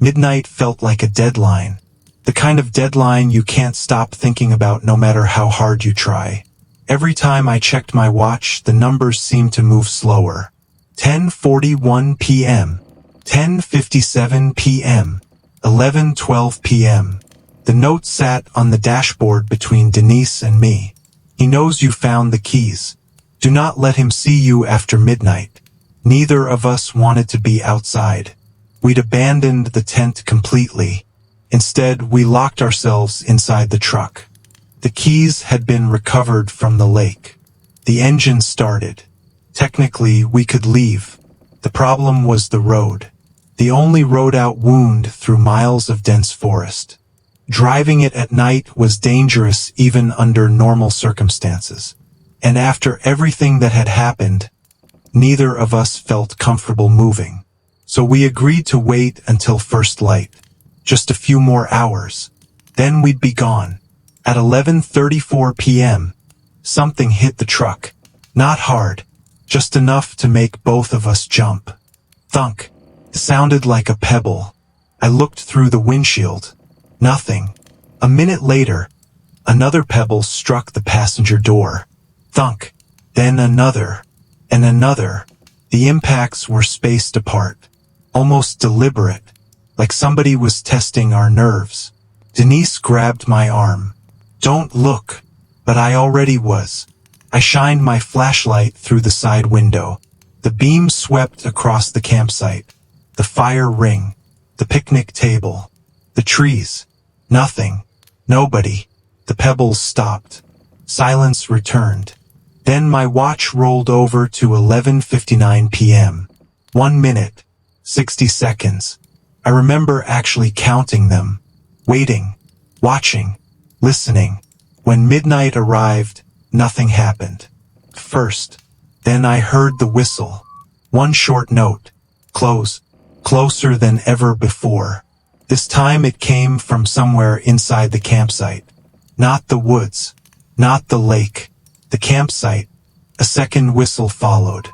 Midnight felt like a deadline. The kind of deadline you can't stop thinking about no matter how hard you try. Every time I checked my watch, the numbers seemed to move slower. 10:41 p.m. 10:57 p.m. 11:12 p.m. The note sat on the dashboard between Denise and me. He knows you found the keys. Do not let him see you after midnight. Neither of us wanted to be outside. We'd abandoned the tent completely. Instead, we locked ourselves inside the truck. The keys had been recovered from the lake. The engine started. Technically, we could leave. The problem was the road. The only road out wound through miles of dense forest. Driving it at night was dangerous even under normal circumstances. And after everything that had happened, neither of us felt comfortable moving. So we agreed to wait until first light. Just a few more hours. Then we'd be gone. At 11:34 p.m., something hit the truck. Not hard, just enough to make both of us jump. Thunk. It sounded like a pebble. I looked through the windshield. Nothing. A minute later, another pebble struck the passenger door. Thunk. Then another. And another. The impacts were spaced apart. Almost deliberate. Like somebody was testing our nerves. Denise grabbed my arm. Don't look. But I already was. I shined my flashlight through the side window. The beam swept across the campsite. The fire ring. The picnic table. The trees. Nothing. Nobody. The pebbles stopped. Silence returned. Then my watch rolled over to 11:59 p.m. 1 minute. 60 seconds. I remember actually counting them. Waiting. Watching. Listening. When midnight arrived, nothing happened. First. Then I heard the whistle. One short note. Close. Closer than ever before. This time it came from somewhere inside the campsite. Not the woods. Not the lake. The campsite. A second whistle followed.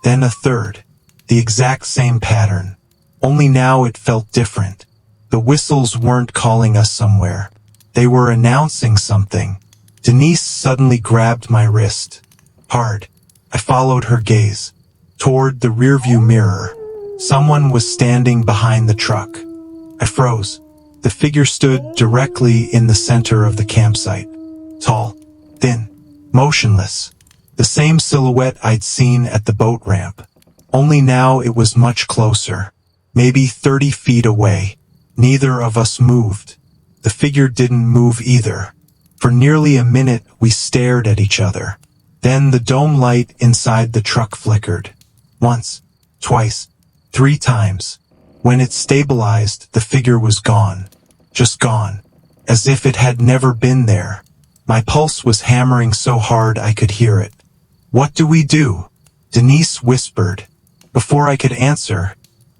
Then a third. The exact same pattern. Only now it felt different. The whistles weren't calling us somewhere. They were announcing something. Denise suddenly grabbed my wrist. Hard. I followed her gaze. Toward the rearview mirror. Someone was standing behind the truck. I froze. The figure stood directly in the center of the campsite. Tall. Thin. Motionless. The same silhouette I'd seen at the boat ramp. Only now it was much closer. Maybe 30 feet away. Neither of us moved. The figure didn't move either. For nearly a minute we stared at each other. Then the dome light inside the truck flickered. Once. Twice. 3 times. When it stabilized, the figure was gone. Just gone. As if it had never been there. My pulse was hammering so hard I could hear it. What do we do? Denise whispered. Before I could answer,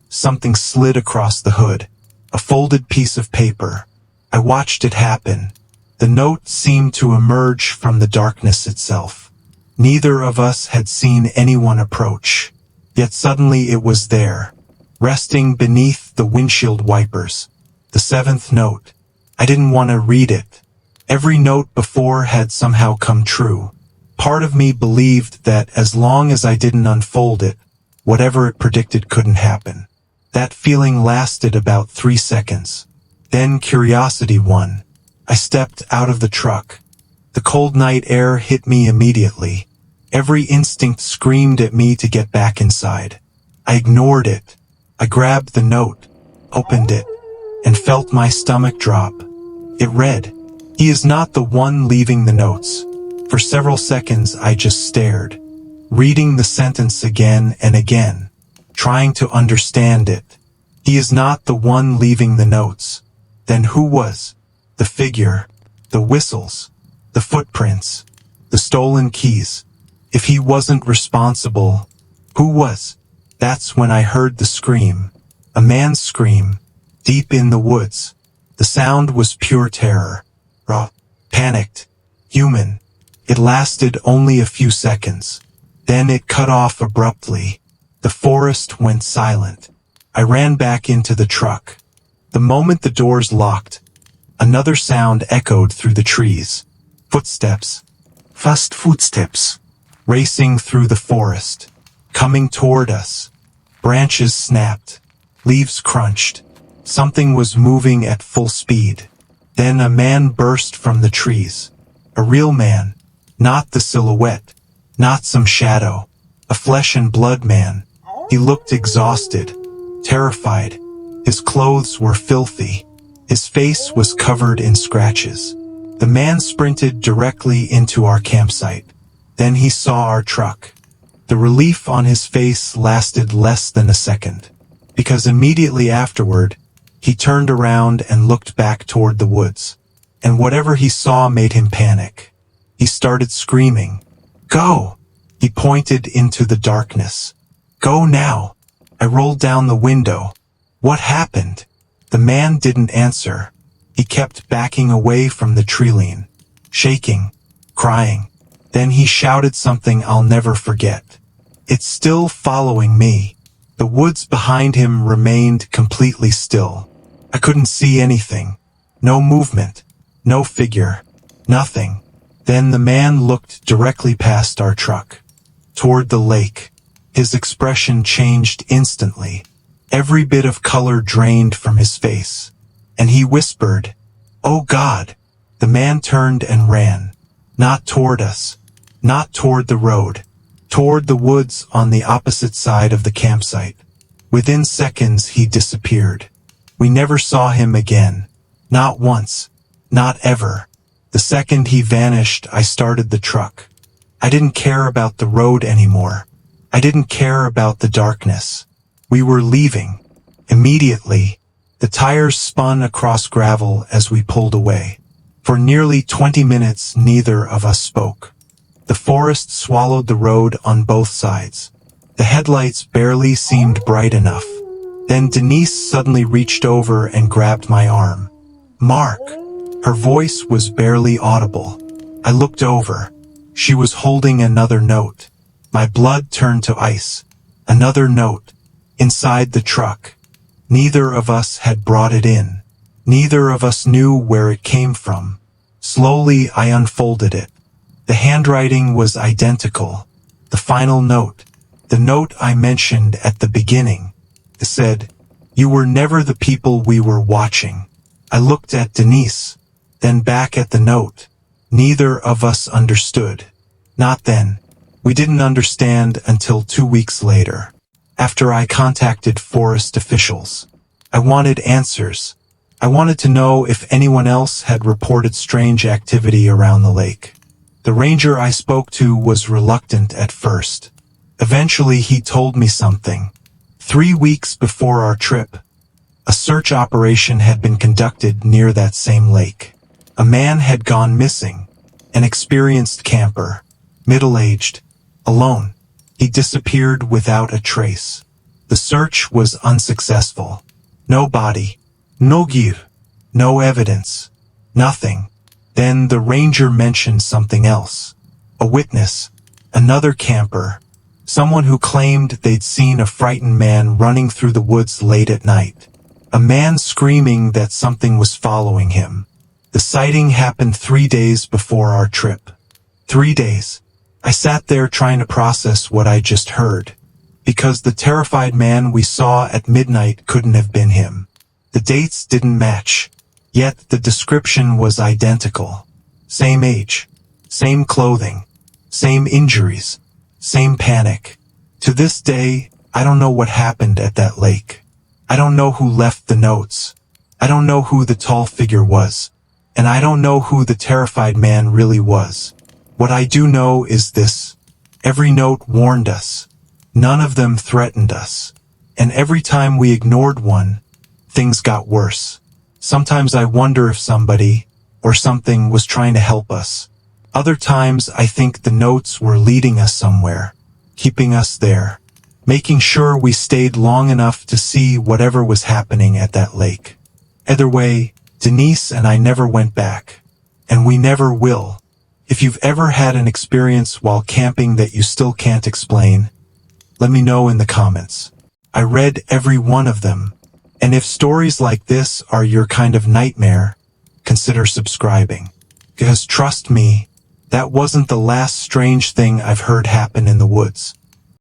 something slid across the hood. A folded piece of paper. I watched it happen. The note seemed to emerge from the darkness itself. Neither of us had seen anyone approach. Yet suddenly it was there, resting beneath the windshield wipers. The 7th note. I didn't want to read it. Every note before had somehow come true. Part of me believed that as long as I didn't unfold it, whatever it predicted couldn't happen. That feeling lasted about 3 seconds. Then curiosity won. I stepped out of the truck. The cold night air hit me immediately. Every instinct screamed at me to get back inside. I ignored it. I grabbed the note, opened it, and felt my stomach drop. It read, "He is not the one leaving the notes." For several seconds I just stared, reading the sentence again and again, trying to understand it. He is not the one leaving the notes. Then who was? The figure, the whistles, the footprints, the stolen keys. If he wasn't responsible, who was? That's when I heard the scream. A man's scream, deep in the woods. The sound was pure terror. Raw, panicked, human. It lasted only a few seconds. Then it cut off abruptly. The forest went silent. I ran back into the truck. The moment the doors locked, another sound echoed through the trees. Footsteps. Fast footsteps. Racing through the forest. Coming toward us. Branches snapped. Leaves crunched. Something was moving at full speed. Then a man burst from the trees. A real man. Not the silhouette. Not some shadow. A flesh and blood man. He looked exhausted. Terrified. His clothes were filthy. His face was covered in scratches. The man sprinted directly into our campsite. Then he saw our truck. The relief on his face lasted less than a second, because immediately afterward, he turned around and looked back toward the woods. And whatever he saw made him panic. He started screaming, "Go!" He pointed into the darkness. "Go now!" I rolled down the window. "What happened?" The man didn't answer. He kept backing away from the tree-line, shaking, crying. Then he shouted something I'll never forget. "It's still following me." The woods behind him remained completely still. I couldn't see anything. No movement. No figure. Nothing. Then the man looked directly past our truck, toward the lake. His expression changed instantly. Every bit of color drained from his face. And he whispered, "Oh God!" The man turned and ran. Not toward us. Not toward the road. Toward the woods on the opposite side of the campsite. Within seconds he disappeared. We never saw him again. Not once. Not ever. The second he vanished, I started the truck. I didn't care about the road anymore. I didn't care about the darkness. We were leaving. Immediately, the tires spun across gravel as we pulled away. For nearly 20 minutes, neither of us spoke. The forest swallowed the road on both sides. The headlights barely seemed bright enough. Then Denise suddenly reached over and grabbed my arm. "Mark!" Her voice was barely audible. I looked over. She was holding another note. My blood turned to ice. Another note. Inside the truck. Neither of us had brought it in. Neither of us knew where it came from. Slowly I unfolded it. The handwriting was identical. The final note. The note I mentioned at the beginning. It said, "You were never the people we were watching." I looked at Denise, then back at the note. Neither of us understood. Not then. We didn't understand until 2 weeks later. After I contacted forest officials. I wanted answers. I wanted to know if anyone else had reported strange activity around the lake. The ranger I spoke to was reluctant at first. Eventually he told me something. 3 weeks before our trip, a search operation had been conducted near that same lake. A man had gone missing. An experienced camper. Middle-aged. Alone. He disappeared without a trace. The search was unsuccessful. No body. No gear. No evidence. Nothing. Then the ranger mentioned something else. A witness. Another camper. Someone who claimed they'd seen a frightened man running through the woods late at night. A man screaming that something was following him. The sighting happened 3 days before our trip. 3 days. I sat there trying to process what I just heard. Because the terrified man we saw at midnight couldn't have been him. The dates didn't match. Yet the description was identical. Same age. Same clothing. Same injuries. Same panic. To this day, I don't know what happened at that lake. I don't know who left the notes. I don't know who the tall figure was. And I don't know who the terrified man really was. What I do know is this. Every note warned us. None of them threatened us. And every time we ignored one, things got worse. Sometimes I wonder if somebody, or something, was trying to help us. Other times I think the notes were leading us somewhere, keeping us there, making sure we stayed long enough to see whatever was happening at that lake. Either way, Denise and I never went back. And we never will. If you've ever had an experience while camping that you still can't explain, let me know in the comments. I read every one of them, And if stories like this are your kind of nightmare, consider subscribing. Because trust me, that wasn't the last strange thing I've heard happen in the woods.